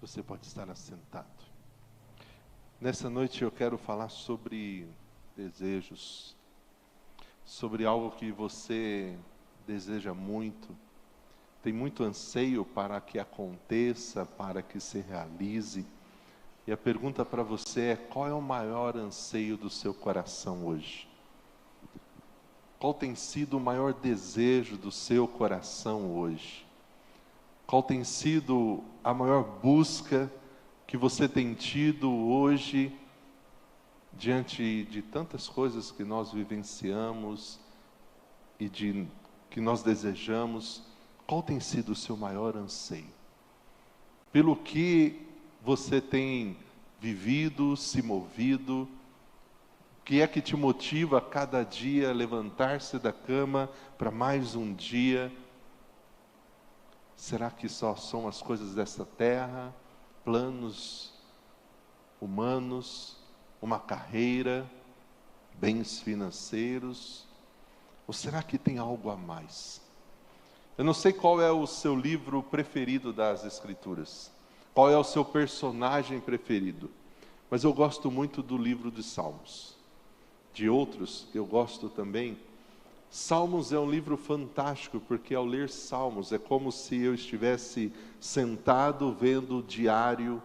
Você pode estar assentado. Nessa noite eu quero falar sobre desejos, sobre algo que você deseja muito, tem muito anseio para que aconteça, para que se realize. E a pergunta para você é: qual é o maior anseio do seu coração hoje? Qual tem sido o maior desejo do seu coração hoje? Qual tem sido a maior busca que você tem tido hoje, diante de tantas coisas que nós vivenciamos e que nós desejamos? Qual tem sido o seu maior anseio? Pelo que você tem vivido, se movido? O que é que te motiva a cada dia a levantar-se da cama para mais um dia? Será que só são as coisas desta terra, planos humanos, uma carreira, bens financeiros? Ou será que tem algo a mais? Eu não sei qual é o seu livro preferido das Escrituras, qual é o seu personagem preferido, mas eu gosto muito do livro de Salmos. De outros, eu gosto também. Salmos é um livro fantástico, porque ao ler Salmos é como se eu estivesse sentado vendo o diário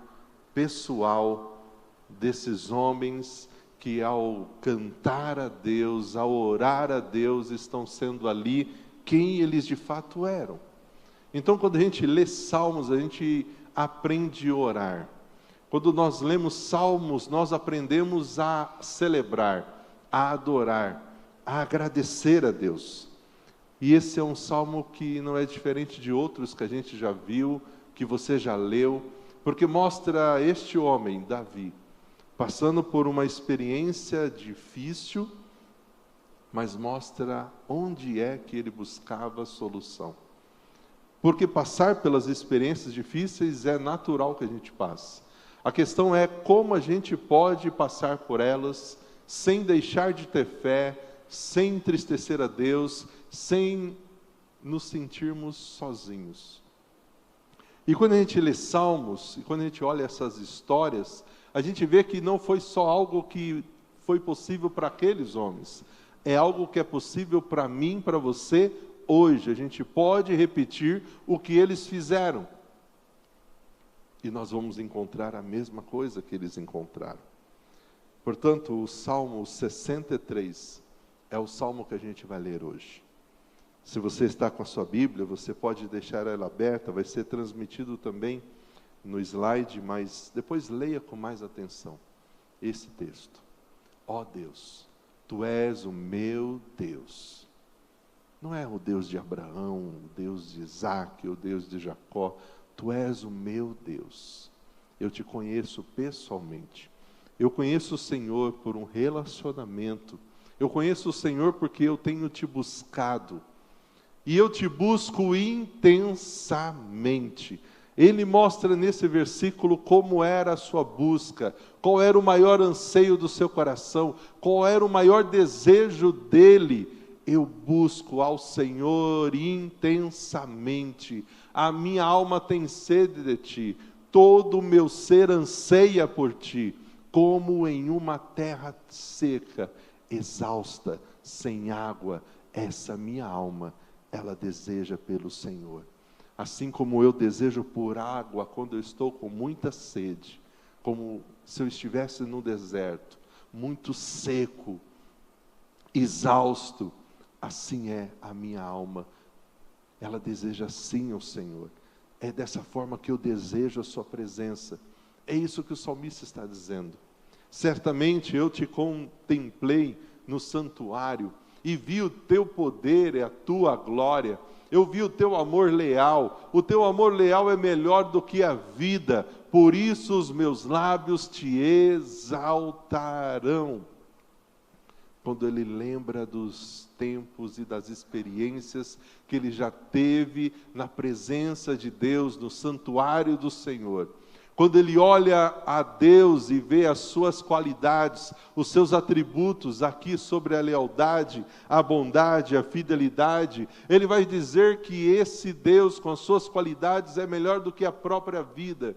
pessoal desses homens que, ao cantar a Deus, ao orar a Deus, estão sendo ali quem eles de fato eram. Então, quando a gente lê Salmos, a gente aprende a orar. Quando nós lemos Salmos, nós aprendemos a celebrar, a adorar, a agradecer a Deus. E esse é um salmo que não é diferente de outros que a gente já viu, que você já leu, porque mostra este homem, Davi, passando por uma experiência difícil, mas mostra onde é que ele buscava solução. Porque passar pelas experiências difíceis é natural que a gente passe. A questão é como a gente pode passar por elas sem deixar de ter fé, sem entristecer a Deus, sem nos sentirmos sozinhos. E quando a gente lê Salmos, e quando a gente olha essas histórias, a gente vê que não foi só algo que foi possível para aqueles homens, é algo que é possível para mim, para você, hoje. A gente pode repetir o que eles fizeram, e nós vamos encontrar a mesma coisa que eles encontraram. Portanto, o Salmo 63 é o salmo que a gente vai ler hoje. Se você está com a sua Bíblia, você pode deixar ela aberta, vai ser transmitido também no slide, mas depois leia com mais atenção esse texto. Ó Deus, Tu és o meu Deus. Não é o Deus de Abraão, o Deus de Isaac, o Deus de Jacó. Tu és o meu Deus. Eu te conheço pessoalmente. Eu conheço o Senhor por um relacionamento. Eu conheço o Senhor porque eu tenho te buscado. E eu te busco intensamente. Ele mostra nesse versículo como era a sua busca, qual era o maior anseio do seu coração, qual era o maior desejo dele. Eu busco ao Senhor intensamente. A minha alma tem sede de ti. Todo o meu ser anseia por ti, como em uma terra seca, exausta, sem água. Essa minha alma, ela deseja pelo Senhor. Assim como eu desejo por água quando eu estou com muita sede, como se eu estivesse no deserto, muito seco, exausto, assim é a minha alma. Ela deseja sim o Senhor. É dessa forma que eu desejo a sua presença. É isso que o salmista está dizendo. Certamente eu te contemplei no santuário e vi o teu poder e a tua glória. Eu vi o teu amor leal. O teu amor leal é melhor do que a vida. Por isso os meus lábios te exaltarão. Quando ele lembra dos tempos e das experiências que ele já teve na presença de Deus, no santuário do Senhor. Quando ele olha a Deus e vê as suas qualidades, os seus atributos aqui sobre a lealdade, a bondade, a fidelidade, ele vai dizer que esse Deus com as suas qualidades é melhor do que a própria vida.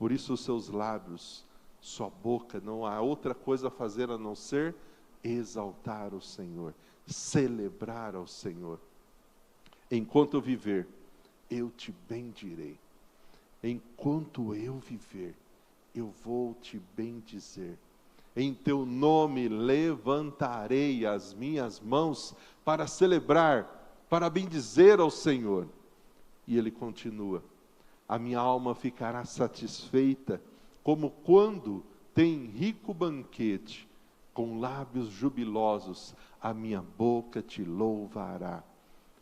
Por isso os seus lábios, sua boca, não há outra coisa a fazer a não ser exaltar o Senhor, celebrar ao Senhor. Enquanto eu viver, eu te bendirei. Enquanto eu viver, eu vou te bendizer. Em teu nome levantarei as minhas mãos para celebrar, para bendizer ao Senhor. E ele continua: a minha alma ficará satisfeita, como quando tem rico banquete, com lábios jubilosos, a minha boca te louvará.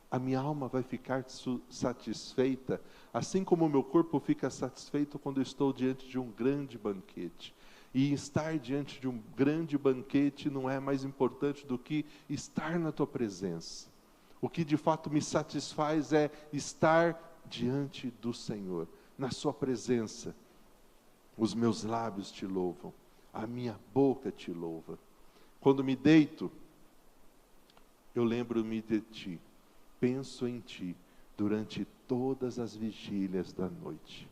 A minha alma vai ficar satisfeita, assim como o meu corpo fica satisfeito quando eu estou diante de um grande banquete. E estar diante de um grande banquete não é mais importante do que estar na tua presença. O que de fato me satisfaz é estar diante do Senhor, na sua presença. Os meus lábios te louvam, a minha boca te louva. Quando me deito, eu lembro-me de ti, penso em ti durante todas as vigílias da noite.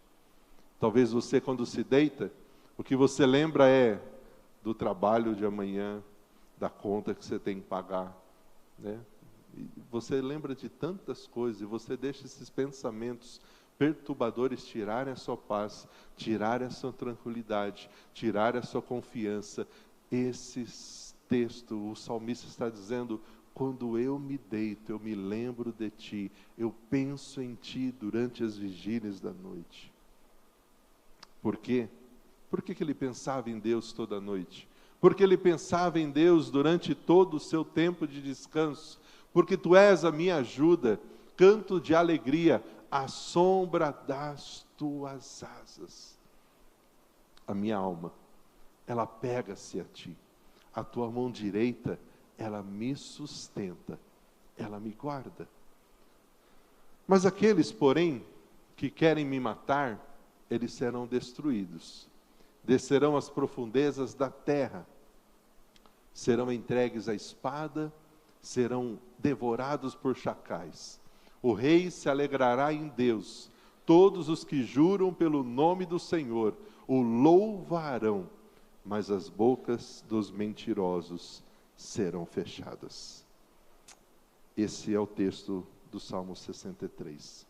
Talvez você, quando se deita, o que você lembra é do trabalho de amanhã, da conta que você tem que pagar, né? E você lembra de tantas coisas, e você deixa esses pensamentos perturbadores tirarem a sua paz, tirarem a sua tranquilidade, tirarem a sua confiança. Esse texto, o salmista está dizendo: quando eu me deito, eu me lembro de ti, eu penso em ti durante as vigílias da noite. Por quê? Por que ele pensava em Deus toda noite? Porque ele pensava em Deus durante todo o seu tempo de descanso. Porque tu és a minha ajuda, canto de alegria, à sombra das tuas asas. A minha alma, ela pega-se a ti. A tua mão direita, ela me sustenta, ela me guarda. Mas aqueles, porém, que querem me matar, eles serão destruídos. Descerão às profundezas da terra, serão entregues à espada, serão devorados por chacais. O rei se alegrará em Deus. Todos os que juram pelo nome do Senhor o louvarão, mas as bocas dos mentirosos serão fechadas. Esse é o texto do Salmo 63.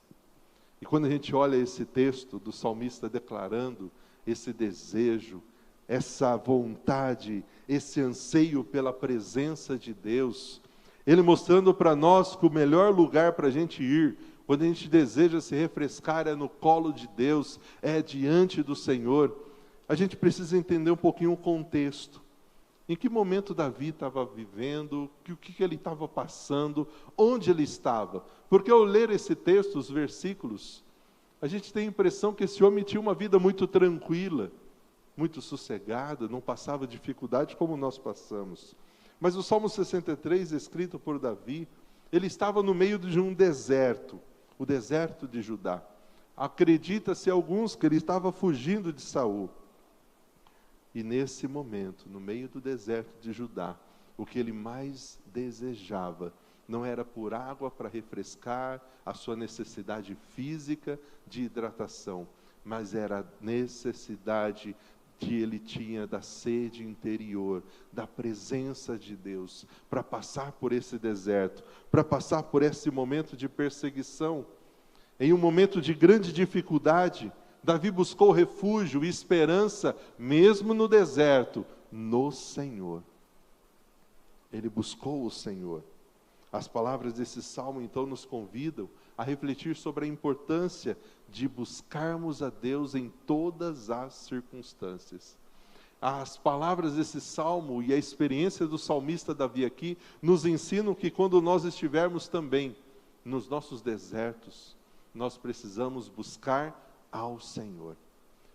E quando a gente olha esse texto do salmista declarando esse desejo, essa vontade, esse anseio pela presença de Deus, ele mostrando para nós que o melhor lugar para a gente ir, quando a gente deseja se refrescar, é no colo de Deus, é diante do Senhor. A gente precisa entender um pouquinho o contexto. Em que momento Davi estava vivendo, o que ele estava passando, onde ele estava. Porque ao ler esse texto, os versículos, a gente tem a impressão que esse homem tinha uma vida muito tranquila, muito sossegada, não passava dificuldade como nós passamos. Mas o Salmo 63, escrito por Davi, ele estava no meio de um deserto, o deserto de Judá. Acredita-se alguns que ele estava fugindo de Saul. E nesse momento, no meio do deserto de Judá, o que ele mais desejava não era por água para refrescar a sua necessidade física de hidratação, mas era a necessidade que ele tinha da sede interior, da presença de Deus, para passar por esse deserto, para passar por esse momento de perseguição. Em um momento de grande dificuldade, Davi buscou refúgio e esperança, mesmo no deserto, no Senhor. Ele buscou o Senhor. As palavras desse salmo, então, nos convidam a refletir sobre a importância de buscarmos a Deus em todas as circunstâncias. As palavras desse salmo e a experiência do salmista Davi aqui nos ensinam que quando nós estivermos também nos nossos desertos, nós precisamos buscar ao Senhor,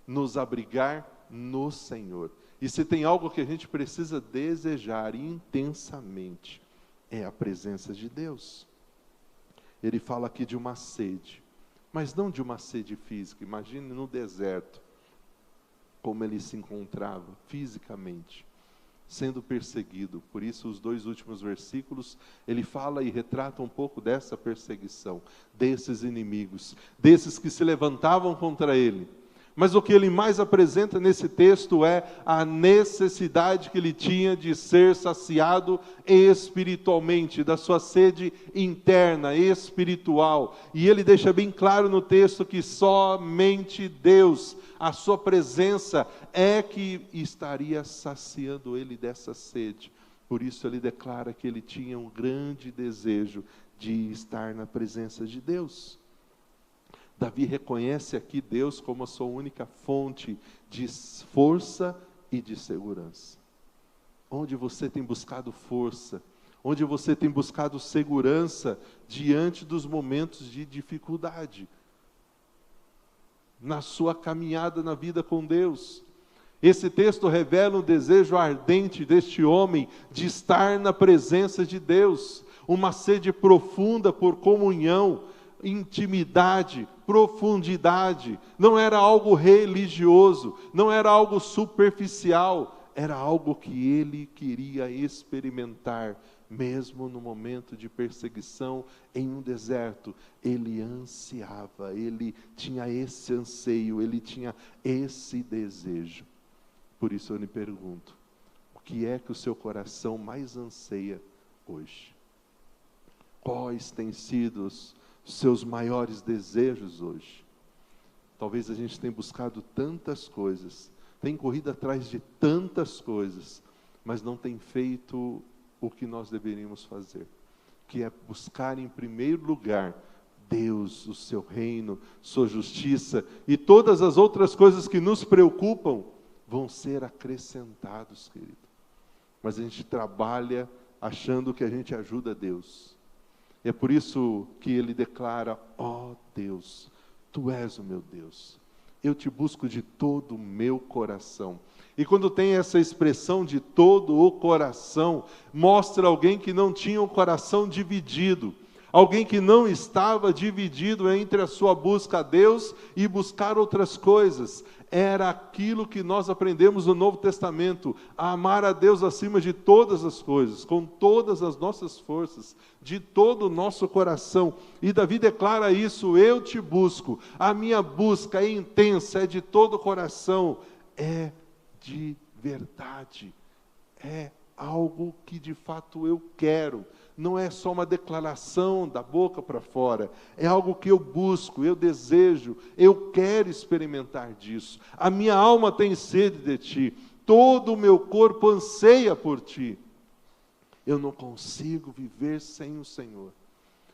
nos abrigar no Senhor. E se tem algo que a gente precisa desejar intensamente, é a presença de Deus. Ele fala aqui de uma sede, mas não de uma sede física. Imagine no deserto, como ele se encontrava fisicamente, sendo perseguido. Por isso os dois últimos versículos, ele fala e retrata um pouco dessa perseguição, desses inimigos, desses que se levantavam contra ele. Mas o que ele mais apresenta nesse texto é a necessidade que ele tinha de ser saciado espiritualmente, da sua sede interna, espiritual. E ele deixa bem claro no texto que somente Deus, a sua presença, é que estaria saciando ele dessa sede. Por isso ele declara que ele tinha um grande desejo de estar na presença de Deus. Davi reconhece aqui Deus como a sua única fonte de força e de segurança. Onde você tem buscado força, onde você tem buscado segurança diante dos momentos de dificuldade, na sua caminhada na vida com Deus. Esse texto revela um desejo ardente deste homem de estar na presença de Deus, uma sede profunda por comunhão, intimidade, profundidade. Não era algo religioso, não era algo superficial, era algo que ele queria experimentar, mesmo no momento de perseguição em um deserto. Ele ansiava, ele tinha esse anseio, ele tinha esse desejo. Por isso eu lhe pergunto, o que é que o seu coração mais anseia hoje? Quais têm sido os seus maiores desejos hoje? Talvez a gente tenha buscado tantas coisas, tem corrido atrás de tantas coisas, mas não tem feito o que nós deveríamos fazer, que é buscar em primeiro lugar Deus, o seu reino, sua justiça, e todas as outras coisas que nos preocupam vão ser acrescentados, querido. Mas a gente trabalha achando que a gente ajuda Deus. É por isso que ele declara: ó Deus, Tu és o meu Deus, eu te busco de todo o meu coração. E quando tem essa expressão de todo o coração, mostra alguém que não tinha um coração dividido, alguém que não estava dividido entre a sua busca a Deus e buscar outras coisas. Era aquilo que nós aprendemos no Novo Testamento, a amar a Deus acima de todas as coisas, com todas as nossas forças, de todo o nosso coração. E Davi declara isso: eu te busco, a minha busca é intensa, é de todo o coração, é de verdade, é algo que de fato eu quero. Não é só uma declaração da boca para fora, é algo que eu busco, eu desejo, eu quero experimentar disso. A minha alma tem sede de Ti, todo o meu corpo anseia por Ti. Eu não consigo viver sem o Senhor.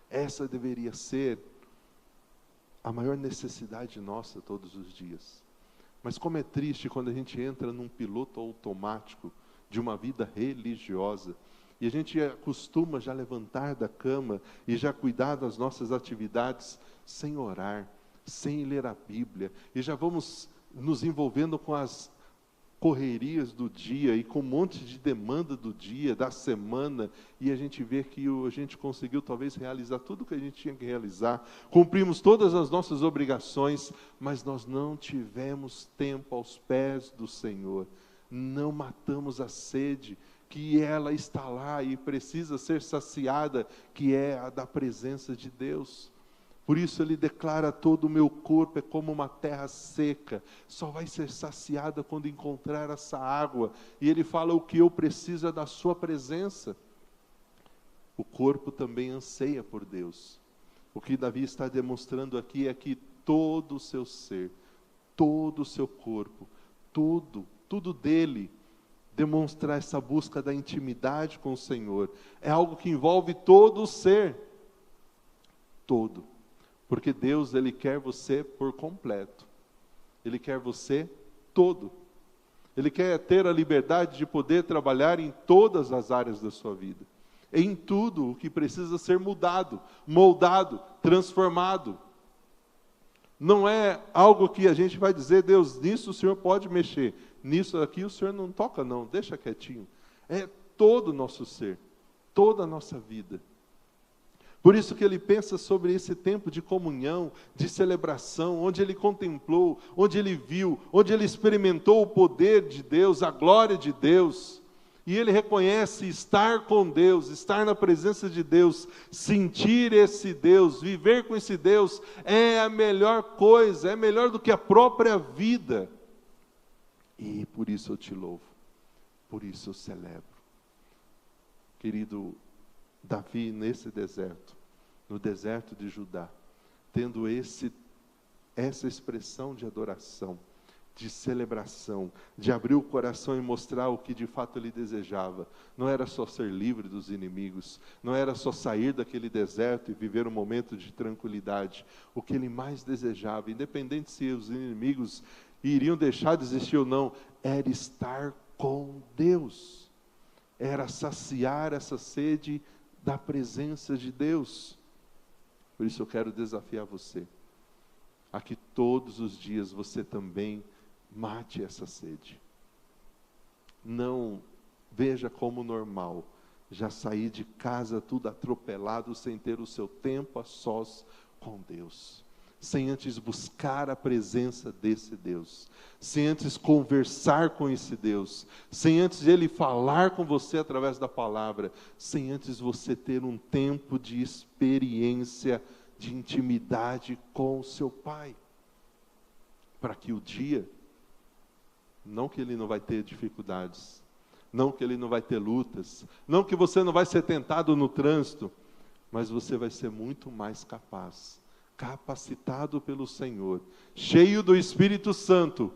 Essa deveria ser a maior necessidade nossa todos os dias. Mas como é triste quando a gente entra num piloto automático de uma vida religiosa, e a gente acostuma já levantar da cama e já cuidar das nossas atividades sem orar, sem ler a Bíblia, e já vamos nos envolvendo com as correrias do dia e com um monte de demanda do dia, da semana, e a gente vê que a gente conseguiu talvez realizar tudo o que a gente tinha que realizar, cumprimos todas as nossas obrigações, mas nós não tivemos tempo aos pés do Senhor, não matamos a sede, que ela está lá e precisa ser saciada, que é a da presença de Deus. Por isso ele declara: todo o meu corpo é como uma terra seca, só vai ser saciada quando encontrar essa água. E ele fala: o que eu preciso é da sua presença. O corpo também anseia por Deus. O que Davi está demonstrando aqui é que todo o seu ser, todo o seu corpo, tudo dele, demonstra essa busca da intimidade com o Senhor. É algo que envolve todo o ser. Todo. Porque Deus, Ele quer você por completo. Ele quer você todo. Ele quer ter a liberdade de poder trabalhar em todas as áreas da sua vida. Em tudo o que precisa ser mudado, moldado, transformado. Não é algo que a gente vai dizer: Deus, nisso o Senhor pode mexer. Nisso aqui o Senhor não toca não, deixa quietinho. É todo o nosso ser, toda a nossa vida. Por isso que ele pensa sobre esse tempo de comunhão, de celebração, onde ele contemplou, onde ele viu, onde ele experimentou o poder de Deus, a glória de Deus. E ele reconhece estar com Deus, estar na presença de Deus, sentir esse Deus, viver com esse Deus, é a melhor coisa, é melhor do que a própria vida. E por isso eu te louvo, por isso eu celebro. Querido Davi, nesse deserto, no deserto de Judá, tendo essa expressão de adoração, de celebração, de abrir o coração e mostrar o que de fato ele desejava. Não era só ser livre dos inimigos, não era só sair daquele deserto e viver um momento de tranquilidade. O que ele mais desejava, independente se os inimigos iriam deixar de existir ou não, era estar com Deus, era saciar essa sede da presença de Deus. Por isso eu quero desafiar você, a que todos os dias você também mate essa sede. Não veja como normal já sair de casa tudo atropelado, sem ter o seu tempo a sós com Deus, sem antes buscar a presença desse Deus, sem antes conversar com esse Deus, sem antes Ele falar com você através da palavra, sem antes você ter um tempo de experiência, de intimidade com o seu Pai, para que o dia, não que ele não vai ter dificuldades, não que ele não vai ter lutas, não que você não vai ser tentado no trânsito, mas você vai ser muito mais capaz, capacitado pelo Senhor, cheio do Espírito Santo,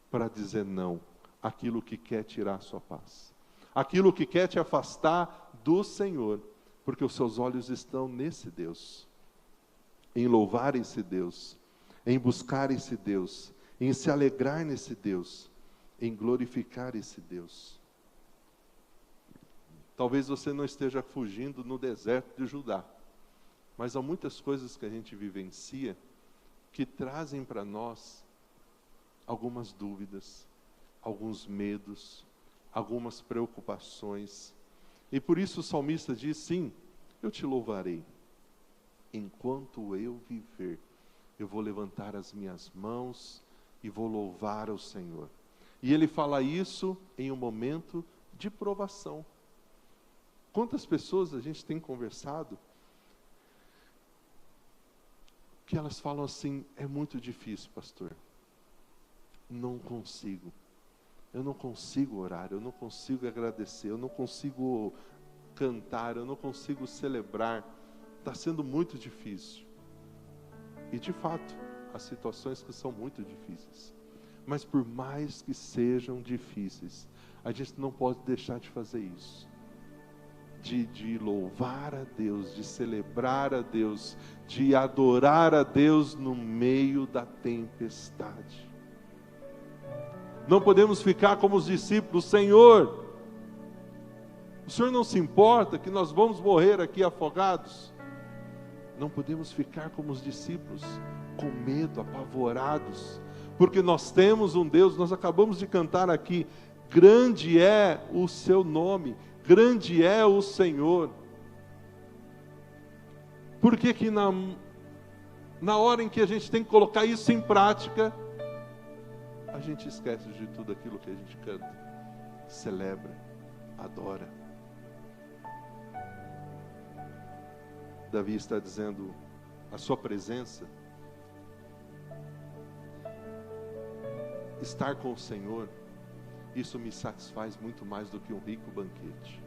para dizer não àquilo que quer tirar a sua paz, aquilo que quer te afastar do Senhor, porque os seus olhos estão nesse Deus, em louvar esse Deus, em buscar esse Deus, em se alegrar nesse Deus, em glorificar esse Deus. Talvez você não esteja fugindo no deserto de Judá, mas há muitas coisas que a gente vivencia que trazem para nós algumas dúvidas, alguns medos, algumas preocupações. E por isso o salmista diz, sim, eu te louvarei. Enquanto eu viver, eu vou levantar as minhas mãos e vou louvar ao Senhor. E ele fala isso em um momento de provação. Quantas pessoas a gente tem conversado que elas falam assim, é muito difícil, pastor. Não consigo. Eu não consigo orar, eu não consigo agradecer, eu não consigo cantar, eu não consigo celebrar. Está sendo muito difícil. E de fato, há situações que são muito difíceis. Mas por mais que sejam difíceis, a gente não pode deixar de fazer isso. De louvar a Deus, de celebrar a Deus, de adorar a Deus no meio da tempestade. Não podemos ficar como os discípulos, Senhor, o Senhor não se importa que nós vamos morrer aqui afogados? Não podemos ficar como os discípulos, com medo, apavorados, porque nós temos um Deus, nós acabamos de cantar aqui, grande é o seu nome, grande é o Senhor. Por que que na hora em que a gente tem que colocar isso em prática, a gente esquece de tudo aquilo que a gente canta, celebra, adora? Davi está dizendo, a sua presença, estar com o Senhor, isso me satisfaz muito mais do que um rico banquete.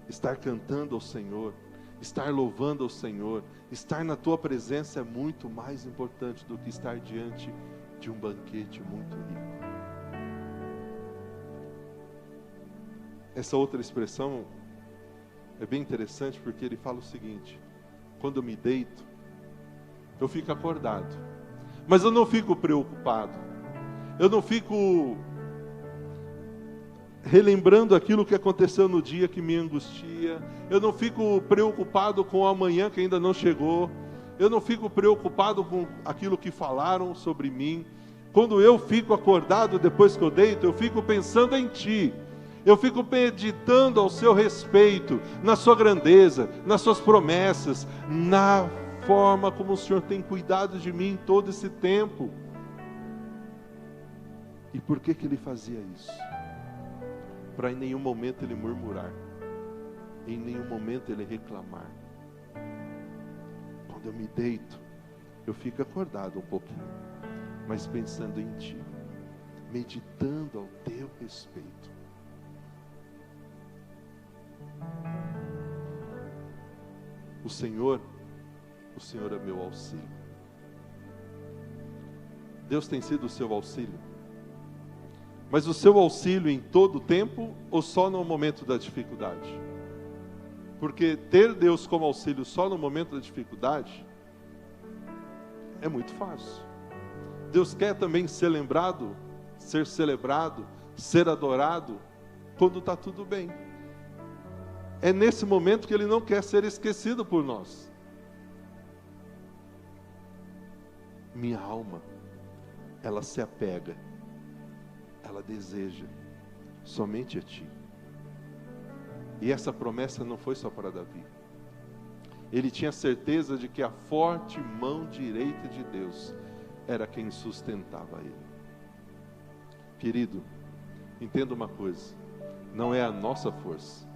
Estar cantando ao Senhor, estar louvando ao Senhor, estar na tua presença é muito mais importante do que estar diante de um banquete muito rico. Essa outra expressão é bem interessante porque ele fala o seguinte, quando eu me deito, eu fico acordado, mas eu não fico preocupado, eu não fico relembrando aquilo que aconteceu no dia que me angustia, eu não fico preocupado com o amanhã que ainda não chegou, eu não fico preocupado com aquilo que falaram sobre mim. Quando eu fico acordado depois que eu deito, eu fico pensando em Ti, eu fico meditando ao seu respeito, na sua grandeza, nas suas promessas, na forma como o Senhor tem cuidado de mim todo esse tempo. E por que ele fazia isso? Para em nenhum momento ele murmurar, em nenhum momento ele reclamar. Quando eu me deito, eu fico acordado um pouquinho, mas pensando em Ti, meditando ao Teu respeito. O Senhor é meu auxílio. Deus tem sido o seu auxílio? Mas o seu auxílio em todo o tempo ou só no momento da dificuldade? Porque ter Deus como auxílio só no momento da dificuldade é muito fácil. Deus quer também ser lembrado, ser celebrado, ser adorado quando está tudo bem. É nesse momento que Ele não quer ser esquecido por nós. Minha alma, ela se apega, ela deseja somente a Ti. E essa promessa não foi só para Davi. Ele tinha certeza de que a forte mão direita de Deus era quem sustentava ele. Querido, entenda uma coisa: não é a nossa força,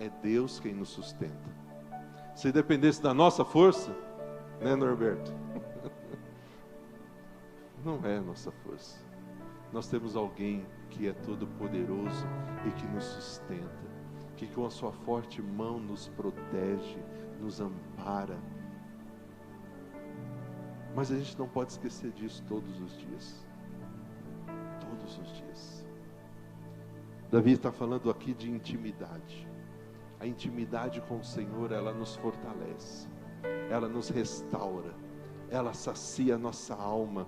é Deus quem nos sustenta. Se dependesse da nossa força, né, Norberto? Não é a nossa força. Nós temos alguém que é todo poderoso e que nos sustenta, que com a sua forte mão nos protege, nos ampara. Mas a gente não pode esquecer disso todos os dias. Todos os dias. Davi está falando aqui de intimidade. A intimidade com o Senhor, ela nos fortalece, ela nos restaura, ela sacia a nossa alma,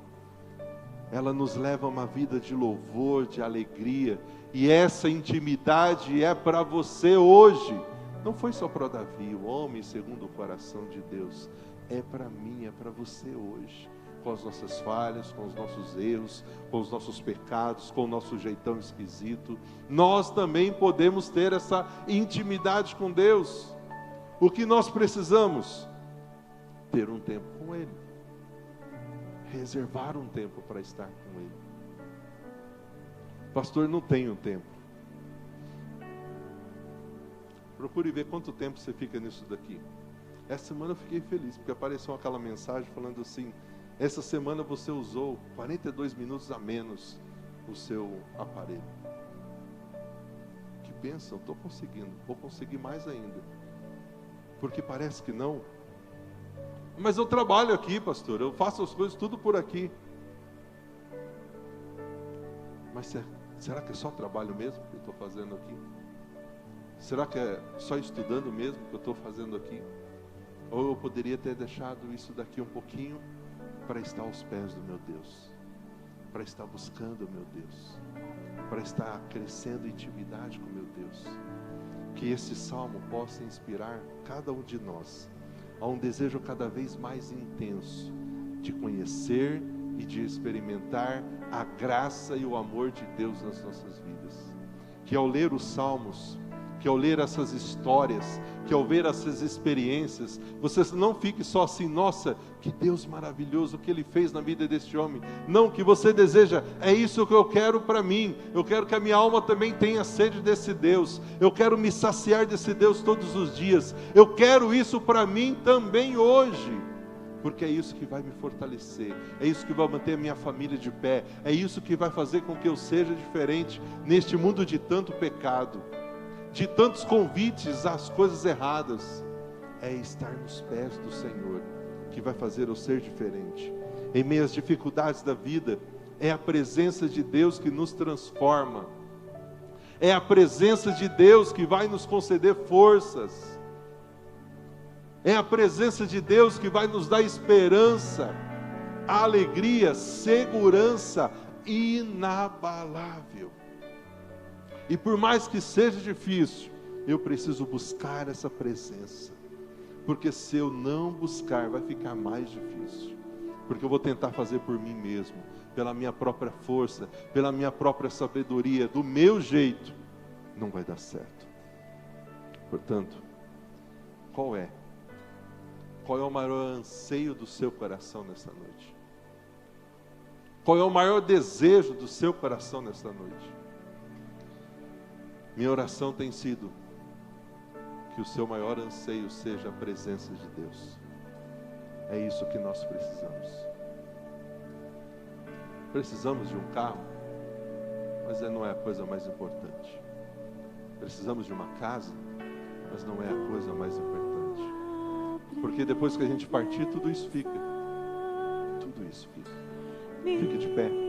ela nos leva a uma vida de louvor, de alegria. E essa intimidade é para você hoje. Não foi só para Davi, o homem segundo o coração de Deus. É para mim, é para você hoje. Com as nossas falhas, com os nossos erros, com os nossos pecados, com o nosso jeitão esquisito. Nós também podemos ter essa intimidade com Deus. O que nós precisamos? Ter um tempo com Ele. Reservar um tempo para estar com Ele. Pastor, não tenho tempo. Procure ver quanto tempo você fica nisso daqui. Essa semana eu fiquei feliz, porque apareceu aquela mensagem falando assim: essa semana você usou 42 minutos a menos o seu aparelho. Que bênção, estou conseguindo, vou conseguir mais ainda. Porque parece que não. Mas eu trabalho aqui, pastor, eu faço as coisas tudo por aqui. Mas será que é só trabalho mesmo que eu estou fazendo aqui? Será que é só estudando mesmo que eu estou fazendo aqui? Ou eu poderia ter deixado isso daqui um pouquinho para estar aos pés do meu Deus, para estar buscando o meu Deus, para estar crescendo em intimidade com o meu Deus. Que esse salmo possa inspirar cada um de nós a um desejo cada vez mais intenso de conhecer e de experimentar a graça e o amor de Deus nas nossas vidas. Que ao ler os salmos, que ao ler essas histórias, que ao ver essas experiências, você não fique só assim: nossa, que Deus maravilhoso, o que Ele fez na vida deste homem. Não, que você deseja, é isso que eu quero para mim. Eu quero que a minha alma também tenha sede desse Deus. Eu quero me saciar desse Deus todos os dias. Eu quero isso para mim também hoje. Porque é isso que vai me fortalecer, é isso que vai manter a minha família de pé, é isso que vai fazer com que eu seja diferente neste mundo de tanto pecado, de tantos convites às coisas erradas. É estar nos pés do Senhor que vai fazer eu ser diferente. Em meio às dificuldades da vida, é a presença de Deus que nos transforma, é a presença de Deus que vai nos conceder forças, é a presença de Deus que vai nos dar esperança, alegria, segurança inabalável. E por mais que seja difícil, eu preciso buscar essa presença. Porque se eu não buscar, vai ficar mais difícil. Porque eu vou tentar fazer por mim mesmo, pela minha própria força, pela minha própria sabedoria, do meu jeito. Não vai dar certo. Portanto, qual é o maior anseio do seu coração nessa noite? Qual é o maior desejo do seu coração nesta noite? Minha oração tem sido que o seu maior anseio seja a presença de Deus. É isso que nós precisamos. Precisamos de um carro, mas não é a coisa mais importante. Precisamos de uma casa, mas não é a coisa mais importante. Porque depois que a gente partir, tudo isso fica. Tudo isso fica. Fique de pé.